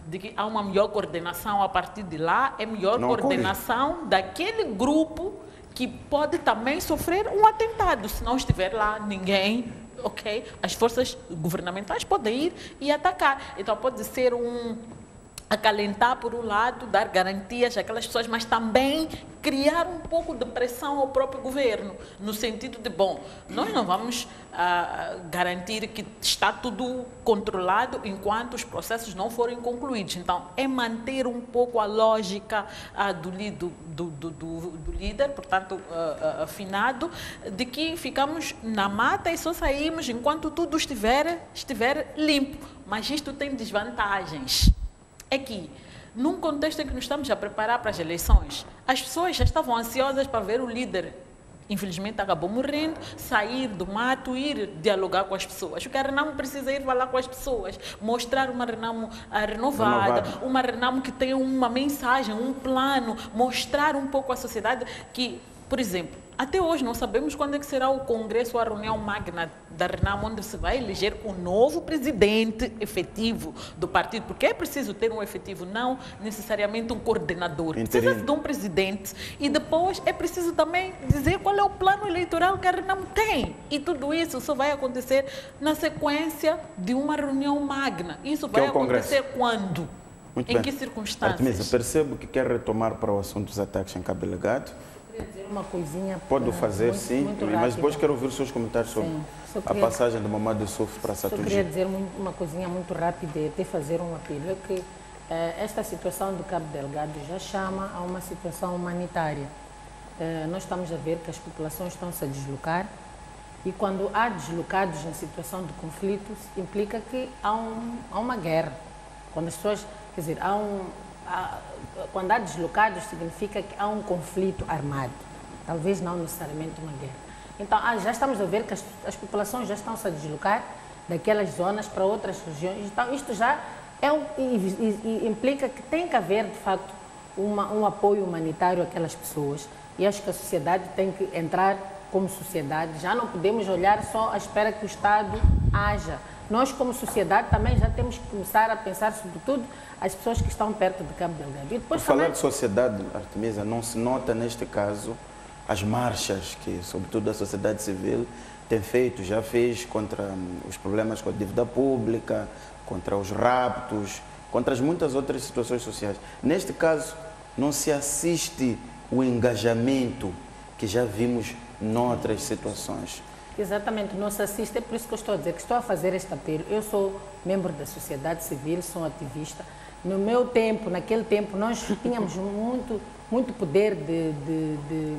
de que há uma melhor coordenação a partir de lá, é melhor coordenação daquele grupo que pode também sofrer um atentado. Se não estiver lá ninguém, ok? As forças governamentais podem ir e atacar. Então pode ser acalentar por um lado, dar garantias àquelas pessoas, mas também criar um pouco de pressão ao próprio governo, no sentido de, bom, nós não vamos garantir que está tudo controlado enquanto os processos não forem concluídos. Então, é manter um pouco a lógica do líder, portanto, afinado, de que ficamos na mata e só saímos enquanto tudo estiver limpo. Mas isto tem desvantagens. É que, num contexto em que nos estamos a preparar para as eleições, as pessoas já estavam ansiosas para ver o líder, infelizmente acabou morrendo, sair do mato, ir dialogar com as pessoas. Porque a Renamo precisa ir falar com as pessoas, mostrar uma Renamo renovada, uma Renamo que tem uma mensagem, um plano, mostrar um pouco à sociedade que, por exemplo, até hoje não sabemos quando é que será o congresso, a reunião magna da Renamo, onde se vai eleger o novo presidente efetivo do partido, porque é preciso ter um efetivo, não necessariamente um coordenador. Precisa-se de um presidente e depois é preciso também dizer qual é o plano eleitoral que a Renamo tem. E tudo isso só vai acontecer na sequência de uma reunião magna. Isso vai acontecer quando? Muito em bem. que circunstâncias? Artemisa, percebo que quer retomar para o assunto dos ataques em Cabo Delgado. Queria dizer uma coisinha. Pode fazer, muito, sim, muito mas depois rápida. quero ouvir os seus comentários sobre a passagem do Mamadou Issoufo para Só Saturgi. queria dizer uma coisinha muito rápida e até fazer um apelo. É que esta situação do Cabo Delgado já chama a uma situação humanitária. Nós estamos a ver que as populações estão-se a deslocar e quando há deslocados em situação de conflitos, implica que há uma guerra. Quando as pessoas, quer dizer, quando há deslocados, significa que há um conflito armado, talvez não necessariamente uma guerra. Então, já estamos a ver que as populações já estão-se a deslocar daquelas zonas para outras regiões. Então, isto já implica que tem que haver, de facto, um apoio humanitário àquelas pessoas. E acho que a sociedade tem que entrar como sociedade. Já não podemos olhar só à espera que o Estado haja. Nós, como sociedade, também já temos que começar a pensar, sobretudo, as pessoas que estão perto de Cabo Delgado. E depois falar de sociedade, Artemisa, não se nota neste caso as marchas que, sobretudo, a sociedade civil tem feito, já fez contra os problemas com a dívida pública, contra os raptos, contra as muitas outras situações sociais. Neste caso, não se assiste o engajamento que já vimos noutras situações. Exatamente, não se assiste, é por isso que eu estou a dizer que estou a fazer este apelo. Eu sou membro da sociedade civil, sou ativista. No meu tempo, naquele tempo, nós tínhamos muito poder de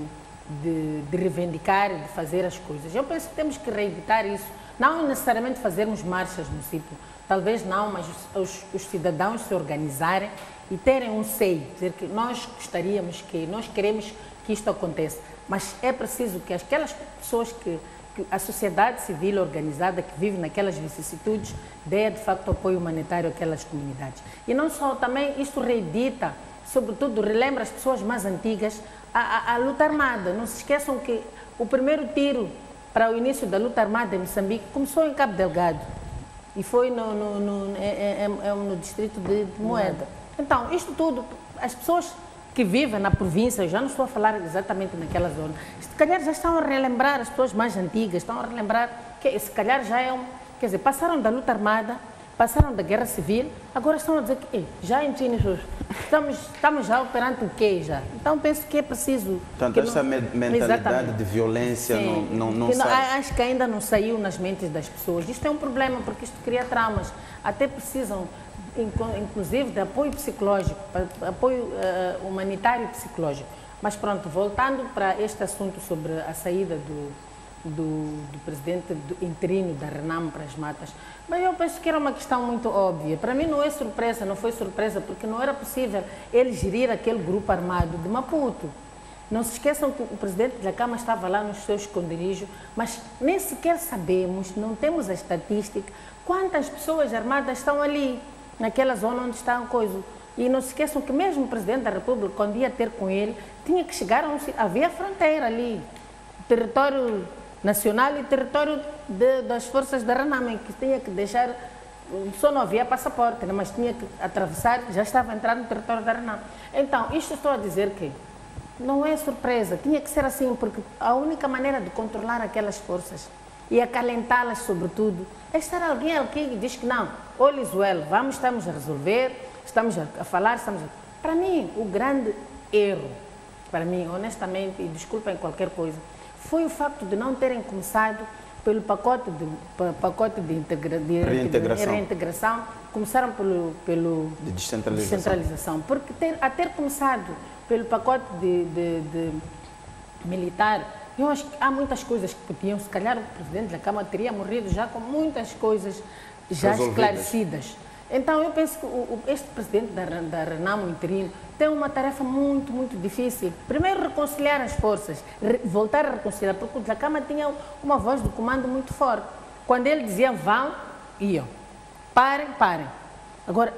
reivindicar e de fazer as coisas. Eu penso que temos que reeditar isso, não necessariamente fazermos marchas no sítio, talvez não, mas os cidadãos se organizarem e terem um sei, dizer que nós queremos que isto aconteça, mas é preciso que aquelas pessoas que a sociedade civil organizada que vive naquelas vicissitudes dê, de facto, apoio humanitário àquelas comunidades. E não só, também isto reedita, sobretudo, relembra as pessoas mais antigas a luta armada. Não se esqueçam que o primeiro tiro para o início da luta armada em Moçambique começou em Cabo Delgado e foi no distrito de Moeda. Então, isto tudo, as pessoas que vivem na província, eu já não estou a falar exatamente naquela zona, se calhar já estão a relembrar, as pessoas mais antigas estão a relembrar que se calhar já quer dizer, passaram da luta armada, passaram da guerra civil, agora estão a dizer que já estamos já perante o quê já? Então penso que é preciso... Portanto, essa mentalidade de violência não sai. Acho que ainda não saiu nas mentes das pessoas. Isto é um problema, porque isto cria traumas. Até precisam, inclusive, de apoio psicológico, apoio humanitário e psicológico. Mas pronto, voltando para este assunto sobre a saída do presidente interino da Renamo para as matas, mas eu penso que era uma questão muito óbvia. Para mim não é surpresa, não foi surpresa, porque não era possível ele gerir aquele grupo armado de Maputo. Não se esqueçam que o presidente da Câmara estava lá no seu esconderijo, mas nem sequer sabemos, não temos a estatística, quantas pessoas armadas estão ali, naquela zona onde está a coisa. E não se esqueçam que mesmo o presidente da República, quando ia ter com ele, tinha que chegar havia fronteira ali, território nacional e território das forças da Renamo, que tinha que deixar, só não havia passaporte, mas tinha que atravessar, já estava a entrar no território da Renamo. Então, isto estou a dizer que não é surpresa, tinha que ser assim, porque a única maneira de controlar aquelas forças e acalentá-las, sobretudo, é estar alguém que diz que não, olha, Isuel, estamos a resolver, estamos a falar, Para mim, o grande erro, para mim, honestamente, e desculpem qualquer coisa, foi o facto de não terem começado pelo pacote de reintegração, começaram pelo de descentralização. Porque ter começado pelo pacote de militar, eu acho que há muitas coisas que podiam, se calhar o Presidente da Câmara teria morrido já com muitas coisas já esclarecidas. Então, eu penso que este Presidente da Renamo interino tem uma tarefa muito, muito difícil. Primeiro, reconciliar as forças, voltar a reconciliar, porque o Dhlakama tinha uma voz do comando muito forte. Quando ele dizia vão, iam. Parem, parem. Agora,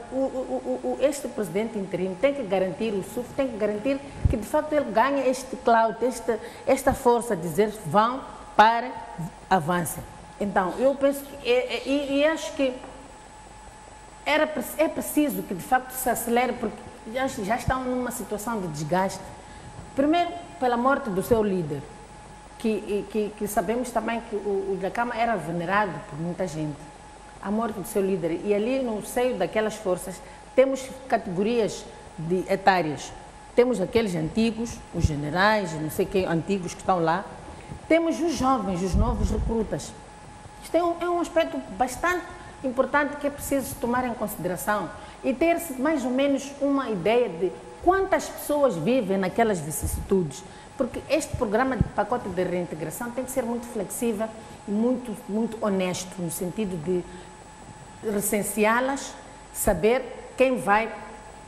este Presidente interino tem que garantir, o SUF tem que garantir que, de facto, ele ganhe este clout, esta força de dizer vão, parem, avancem. Então, eu penso que, e acho que é preciso que, de facto, se acelere, porque já estão numa situação de desgaste. Primeiro, pela morte do seu líder, que sabemos também que o Dhlakama era venerado por muita gente. A morte do seu líder. E ali, no seio daquelas forças, temos categorias etárias. Temos aqueles antigos, os generais, não sei quem, antigos que estão lá. Temos os jovens, os novos recrutas. Isto é um aspecto bastante importante que é preciso tomar em consideração e ter-se mais ou menos uma ideia de quantas pessoas vivem naquelas vicissitudes, porque este programa de pacote de reintegração tem que ser muito flexível e muito, muito honesto, no sentido de recenseá-las, saber quem vai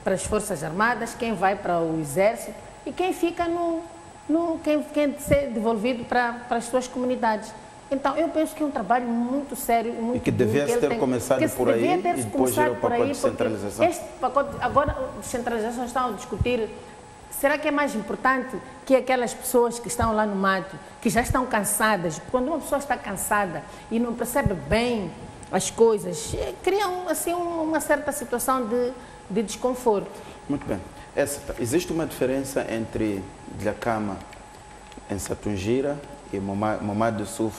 para as Forças Armadas, quem vai para o Exército e quem fica quem ser devolvido para as suas comunidades. Então, eu penso que é um trabalho muito sério e muito e que devia ter começado por aí e depois ir ao pacote de descentralização. Este pacote, agora, de descentralização, estão a discutir, será que é mais importante que aquelas pessoas que estão lá no mato, que já estão cansadas, quando uma pessoa está cansada e não percebe bem as coisas, criam assim uma certa situação de desconforto. Muito bem. Existe uma diferença entre Dhlakama em Satungira e Momad Yusuf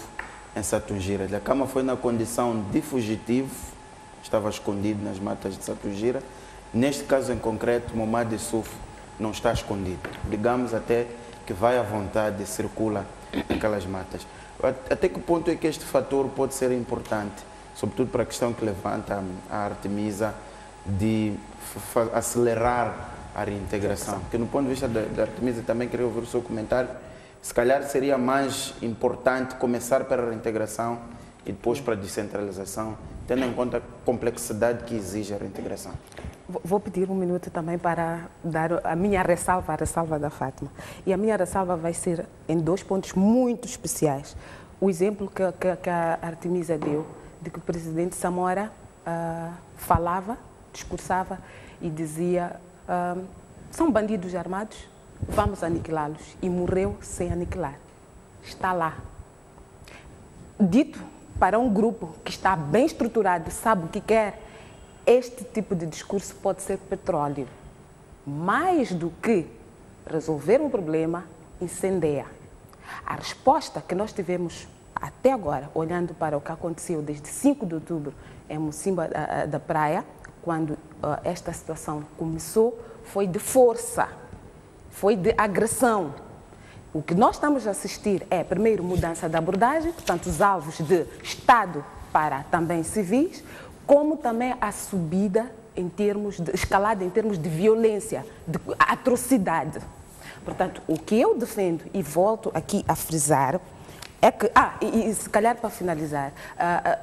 em Satungira. Dhlakama foi na condição de fugitivo, estava escondido nas matas de Satungira. Neste caso em concreto, Momad Yusuf não está escondido. Digamos até que vai à vontade e circula naquelas matas. Até que ponto é que este fator pode ser importante, sobretudo para a questão que levanta a Artemisa de acelerar a reintegração? Porque no ponto de vista da Artemisa também queria ouvir o seu comentário. Se calhar seria mais importante começar pela reintegração e depois para a descentralização, tendo em conta a complexidade que exige a reintegração. Vou pedir um minuto também para dar a minha ressalva, a ressalva da Fátima. E a minha ressalva vai ser em 2 pontos muito especiais. O exemplo que a Artemisa deu, de que o presidente Samora falava, discursava e dizia são bandidos armados, vamos aniquilá-los. E morreu sem aniquilar. Está lá. Dito para um grupo que está bem estruturado, sabe o que quer, este tipo de discurso pode ser petróleo. Mais do que resolver um problema, incendeia. A resposta que nós tivemos até agora, olhando para o que aconteceu desde 5 de outubro em Mocimba da Praia, quando esta situação começou, foi de força. Foi de agressão. O que nós estamos a assistir é, primeiro, mudança de abordagem, portanto, os alvos de Estado para também civis, como também a subida em termos de escalada, em termos de violência, de atrocidade. Portanto, o que eu defendo, e volto aqui a frisar, é que, e se calhar para finalizar,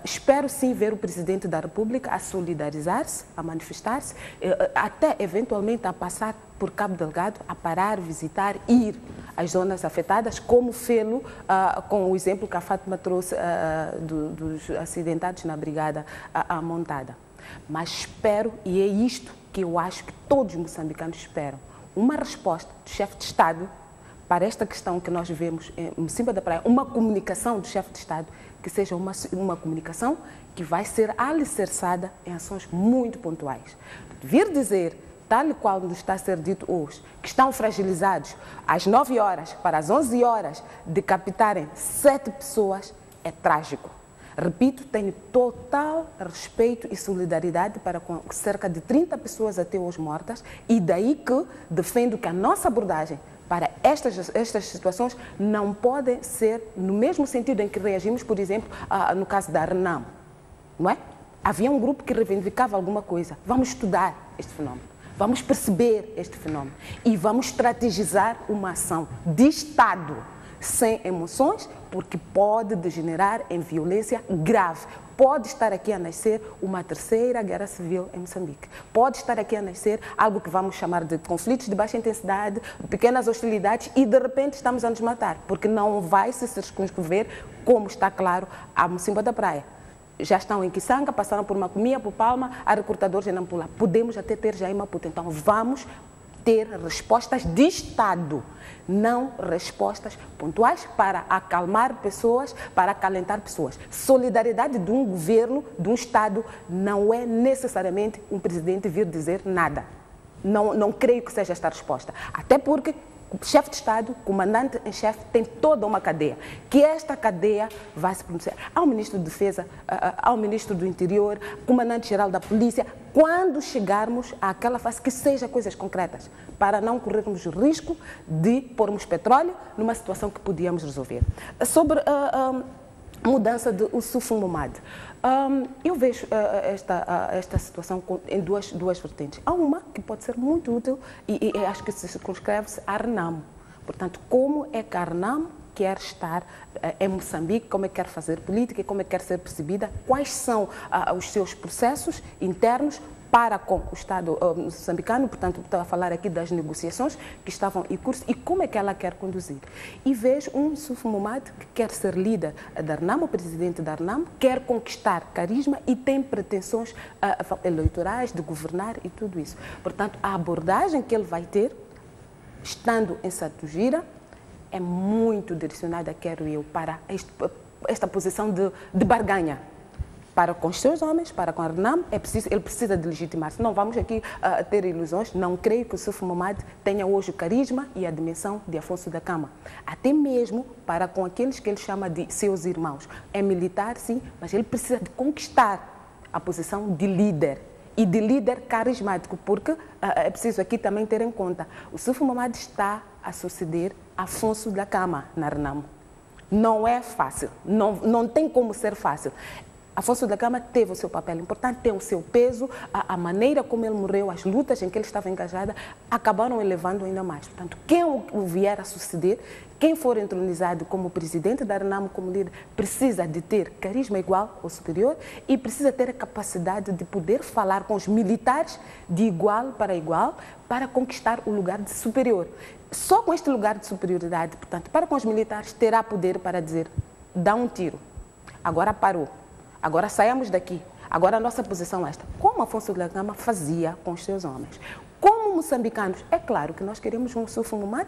espero sim ver o Presidente da República a solidarizar-se, a manifestar-se, até eventualmente a passar por Cabo Delgado, a parar, visitar, ir às zonas afetadas, como fê-lo com o exemplo que a Fátima trouxe dos acidentados na Brigada Montada. Mas espero, e é isto que eu acho que todos os moçambicanos esperam, uma resposta do chefe de Estado para esta questão que nós vemos em Mocimba da Praia, uma comunicação do chefe de Estado que seja uma comunicação que vai ser alicerçada em ações muito pontuais. Vir dizer, tal e qual nos está a ser dito hoje, que estão fragilizados às 9 horas para as 11 horas decapitarem 7 pessoas, é trágico. Repito, tenho total respeito e solidariedade para com cerca de 30 pessoas até hoje mortas, e daí que defendo que a nossa abordagem para estas situações não podem ser no mesmo sentido em que reagimos, por exemplo, no caso da Renam, não é? Havia um grupo que reivindicava alguma coisa. Vamos estudar este fenómeno, vamos perceber este fenómeno e vamos estrategizar uma ação de Estado sem emoções, porque pode degenerar em violência grave. Pode estar aqui a nascer uma terceira guerra civil em Moçambique. Pode estar aqui a nascer algo que vamos chamar de conflitos de baixa intensidade, pequenas hostilidades, e de repente estamos a nos matar, porque não vai se circunscrever, como está claro, a Mocimboa da Praia. Já estão em Kisanga, passaram por Macomia, por Palma, a recrutadores em Nampula. Podemos até ter já em Maputo. Então vamos ter respostas de Estado, não respostas pontuais para acalmar pessoas, para acalentar pessoas. Solidariedade de um governo, de um Estado, não é necessariamente um presidente vir dizer nada. Não creio que seja esta a resposta. Até porque o chefe de Estado, comandante em chefe, tem toda uma cadeia, que esta cadeia vai se pronunciar ao Ministro de Defesa, ao Ministro do Interior, comandante-geral da Polícia, quando chegarmos àquela fase que seja coisas concretas, para não corrermos o risco de pormos petróleo numa situação que podíamos resolver. Sobre a mudança de Oussoufou Momad, eu vejo esta situação em duas vertentes. Há uma que pode ser muito útil e acho que se circunscreve-se à Renamo. Portanto, como é que a Renamo quer estar em Moçambique, como é que quer fazer política, como é que quer ser percebida, quais são os seus processos internos para com o Estado moçambicano, portanto, estou a falar aqui das negociações que estavam em curso e como é que ela quer conduzir. E vejo um Oussoufou Momad que quer ser líder da Renamo, o presidente da Renamo, quer conquistar carisma e tem pretensões eleitorais de governar e tudo isso. Portanto, a abordagem que ele vai ter, estando em Satugira, é muito direcionada, quero eu, para esta posição de barganha. Para com os seus homens, para com a Renamo, ele precisa de legitimar-se. Não vamos aqui ter ilusões, não creio que o Oussoufou Momad tenha hoje o carisma e a dimensão de Afonso da Cama. Até mesmo para com aqueles que ele chama de seus irmãos. É militar, sim, mas ele precisa de conquistar a posição de líder. E de líder carismático, porque é preciso aqui também ter em conta, o Oussoufou Momad está a suceder Afonso da Cama na Renamo. Não é fácil, não tem como ser fácil. Afonso da Cama teve o seu papel importante, tem o seu peso, a maneira como ele morreu, as lutas em que ele estava engajado, acabaram elevando ainda mais. Portanto, quem o vier a suceder, quem for entronizado como presidente da Renamo, como líder, precisa de ter carisma igual ou superior e precisa ter a capacidade de poder falar com os militares de igual para conquistar o lugar de superior. Só com este lugar de superioridade, portanto, para com os militares, terá poder para dizer, dá um tiro, agora parou. Agora saímos daqui, agora a nossa posição é esta. Como Afonso da Cama fazia com os seus homens. Como moçambicanos, é claro que nós queremos um Oussoufou Momad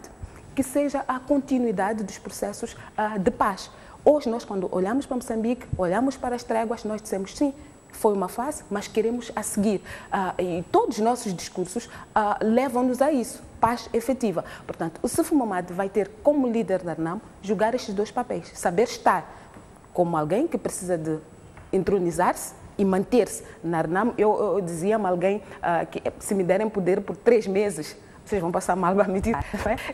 que seja a continuidade dos processos de paz. Hoje nós, quando olhamos para Moçambique, olhamos para as tréguas, nós dissemos sim, foi uma fase, mas queremos a seguir. E todos os nossos discursos levam-nos a isso, paz efetiva. Portanto, o Oussoufou Momad vai ter como líder da Renamo jogar estes dois papéis, saber estar como alguém que precisa de entronizar-se e manter-se na Renamo. Eu dizia-me a alguém que se me derem poder por 3 meses, vocês vão passar mal, vai me tirar.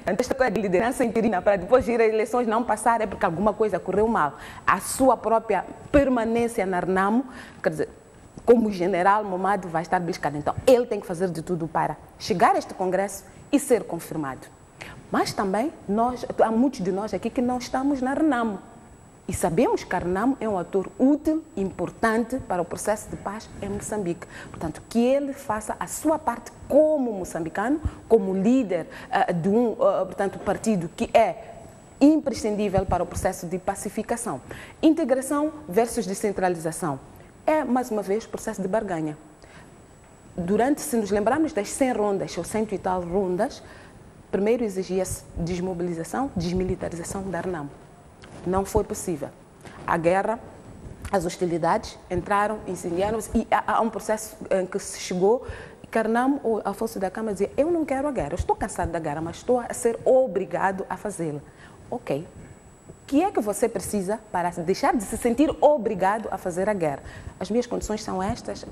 Então, esta coisa de liderança interina para depois ir às eleições não passar é porque alguma coisa correu mal. A sua própria permanência na Renamo, quer dizer, como general, Momad vai estar beliscado. Então, ele tem que fazer de tudo para chegar a este congresso e ser confirmado. Mas também, há muitos de nós aqui que não estamos na Renamo. E sabemos que a Renamo é um ator útil, importante para o processo de paz em Moçambique. Portanto, que ele faça a sua parte como moçambicano, como líder de um partido que é imprescindível para o processo de pacificação. Integração versus descentralização. É, mais uma vez, processo de barganha. Se nos lembrarmos das 100 rondas, ou 100 e tal rondas, primeiro exigia-se desmobilização, desmilitarização da Renamo. Não foi possível. A guerra, as hostilidades entraram, incendiaram-se e há um processo em que se chegou. Renamo, ou Afonso da Cama, dizia, eu não quero a guerra, eu estou cansado da guerra, mas estou a ser obrigado a fazê-la. Ok, que é que você precisa para deixar de se sentir obrigado a fazer a guerra? As minhas condições são estas.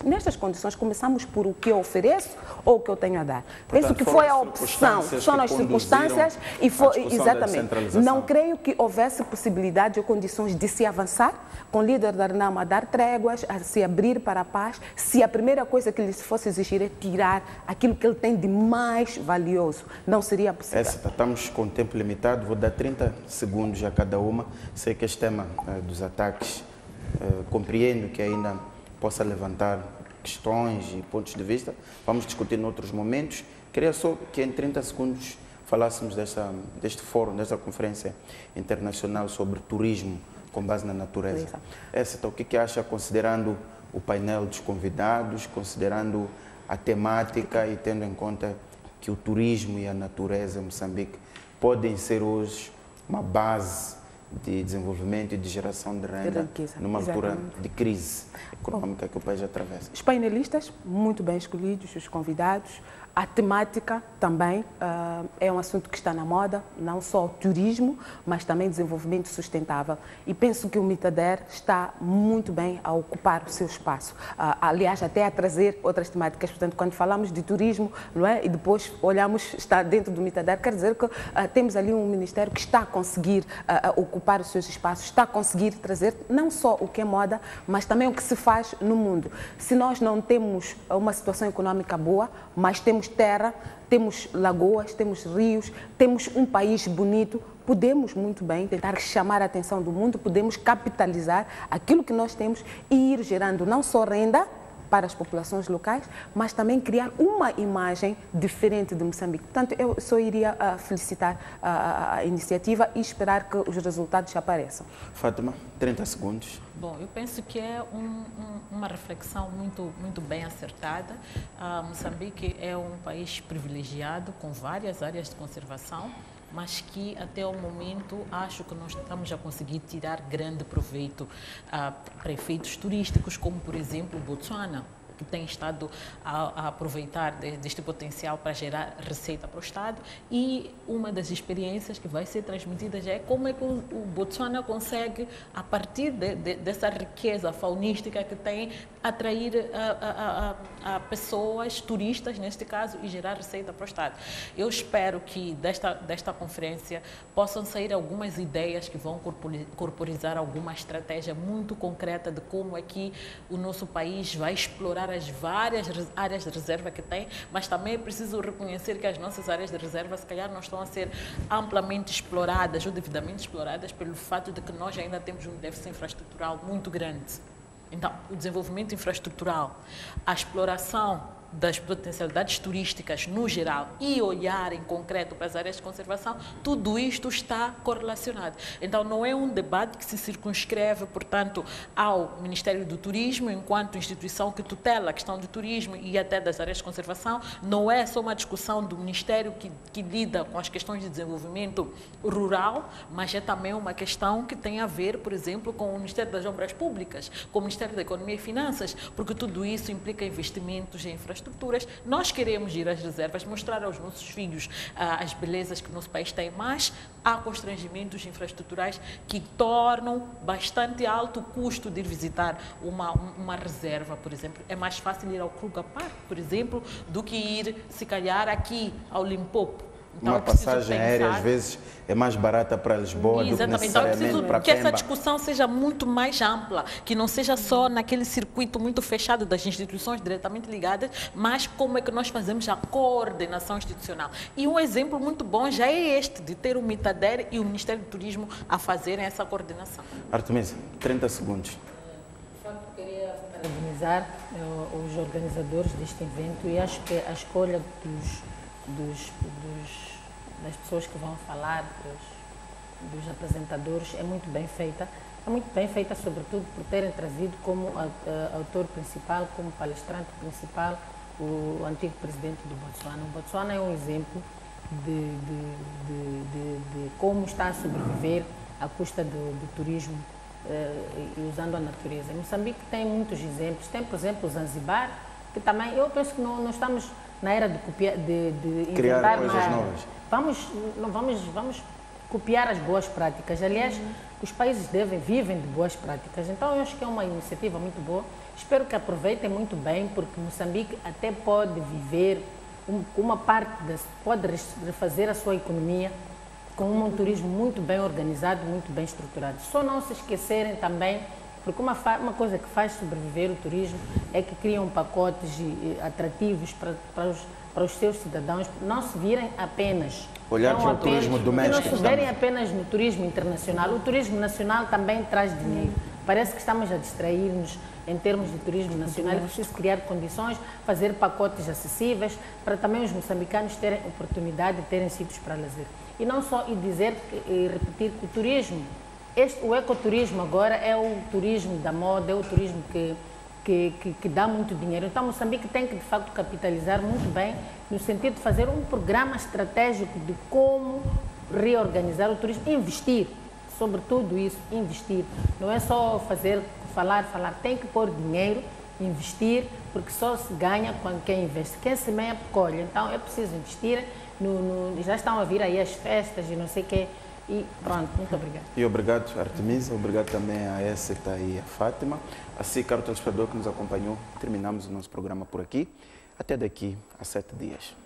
Nestas condições, começamos por o que eu ofereço ou o que eu tenho a dar. Penso que foi a opção, são as circunstâncias e foi exatamente. Não creio que houvesse possibilidade ou condições de se avançar com o líder da RENAMO a dar tréguas, a se abrir para a paz, se a primeira coisa que lhe fosse exigir é tirar aquilo que ele tem de mais valioso. Não seria possível. Estamos com tempo limitado, vou dar 30 segundos a cada uma. Sei que este tema dos ataques, compreendo que ainda possa levantar questões e pontos de vista. Vamos discutir em outros momentos. Queria só que em 30 segundos falássemos deste fórum, desta conferência internacional sobre turismo com base na natureza. Então, o que acha, considerando o painel dos convidados, considerando a temática e tendo em conta que o turismo e a natureza em Moçambique podem ser hoje uma base de desenvolvimento e de geração de renda numa altura de crise econômica que o país atravessa? Os painelistas, muito bem escolhidos, os convidados. A temática também é um assunto que está na moda, não só o turismo, mas também desenvolvimento sustentável. E penso que o Mitader está muito bem a ocupar o seu espaço. Aliás, até a trazer outras temáticas. Portanto, quando falamos de turismo, não é? E depois olhamos, está dentro do Mitader, quer dizer que temos ali um ministério que está a conseguir ocupar os seus espaços, está a conseguir trazer não só o que é moda, mas também o que se faz no mundo. Se nós não temos uma situação econômica boa, mas temos terra, temos lagoas, temos rios, temos um país bonito, podemos muito bem tentar chamar a atenção do mundo, podemos capitalizar aquilo que nós temos e ir gerando não só renda para as populações locais, mas também criar uma imagem diferente de Moçambique. Portanto, eu só iria felicitar a iniciativa e esperar que os resultados apareçam. Fátima, 30 segundos. Bom, eu penso que é uma reflexão muito bem acertada. Moçambique é um país privilegiado, com várias áreas de conservação, mas que até o momento acho que nós estamos a conseguir tirar grande proveito para efeitos turísticos, como por exemplo Botsuana, que tem estado a aproveitar deste potencial para gerar receita para o Estado, e uma das experiências que vai ser transmitida já é como é que o Botsuana consegue, a partir dessa riqueza faunística que tem, atrair a pessoas, turistas neste caso, e gerar receita para o Estado. Eu espero que desta conferência possam sair algumas ideias que vão corporizar alguma estratégia muito concreta de como é que o nosso país vai explorar as várias áreas de reserva que tem, mas também é preciso reconhecer que as nossas áreas de reserva se calhar não estão a ser amplamente exploradas ou devidamente exploradas pelo fato de que nós ainda temos um déficit infraestrutural muito grande. Então, o desenvolvimento infraestrutural, a exploração das potencialidades turísticas no geral e olhar em concreto para as áreas de conservação, tudo isto está correlacionado. Então, não é um debate que se circunscreve, portanto, ao Ministério do Turismo, enquanto instituição que tutela a questão do turismo e até das áreas de conservação. Não é só uma discussão do Ministério que lida com as questões de desenvolvimento rural, mas é também uma questão que tem a ver, por exemplo, com o Ministério das Obras Públicas, com o Ministério da Economia e Finanças, porque tudo isso implica investimentos em infraestruturas. Nós queremos ir às reservas, mostrar aos nossos filhos as belezas que o nosso país tem, mas há constrangimentos infraestruturais que tornam bastante alto o custo de ir visitar uma reserva, por exemplo. É mais fácil ir ao Kruger Park, por exemplo, do que ir, se calhar, aqui ao Limpopo. Então, uma passagem aérea, às vezes, é mais barata para Lisboa do que necessariamente para Pemba. Que essa discussão seja muito mais ampla, que não seja só naquele circuito muito fechado das instituições diretamente ligadas, mas como é que nós fazemos a coordenação institucional. E um exemplo muito bom já é este, de ter o Mitader e o Ministério do Turismo a fazerem essa coordenação. Artemisa, 30 segundos. Eu queria parabenizar os organizadores deste evento e acho que a escolha das pessoas que vão falar, dos apresentadores, é muito bem feita. É muito bem feita, sobretudo, por terem trazido como autor principal, como palestrante principal, o antigo presidente do Botsuana. O Botsuana é um exemplo de como está a sobreviver à custa do turismo e usando a natureza. Em Moçambique tem muitos exemplos. Tem, por exemplo, o Zanzibar, que também, eu penso que não estamos na era de copiar, de criar inventar coisas novas. Vamos copiar as boas práticas. Aliás, os países vivem de boas práticas. Então, eu acho que é uma iniciativa muito boa. Espero que aproveitem muito bem, porque Moçambique até pode viver uma parte, pode refazer a sua economia com um turismo muito bem organizado, muito bem estruturado. Só não se esquecerem também, porque uma coisa que faz sobreviver o turismo é que criam pacotes atrativos para os seus cidadãos, não se virem apenas... Olhar para o turismo doméstico. Não se verem apenas no turismo internacional. O turismo nacional também traz dinheiro. Parece que estamos a distrair-nos em termos de turismo nacional. É preciso criar condições, fazer pacotes acessíveis para também os moçambicanos terem oportunidade de terem sítios para lazer. E não só dizer e repetir que o turismo, o ecoturismo agora é o turismo da moda, é o turismo que dá muito dinheiro. Então, Moçambique tem que, de facto, capitalizar muito bem no sentido de fazer um programa estratégico de como reorganizar o turismo, investir, sobre tudo isso, investir. Não é só falar, tem que pôr dinheiro, investir, porque só se ganha quando quem investe. Quem semeia, colhe. Então, é preciso investir. Já estão a vir aí as festas e não sei o quê. E pronto, muito obrigada. E obrigado, Artemisa, obrigado também a Éssita e a Fátima. Assim, caro telespectador que nos acompanhou, terminamos o nosso programa por aqui. Até daqui a 7 dias.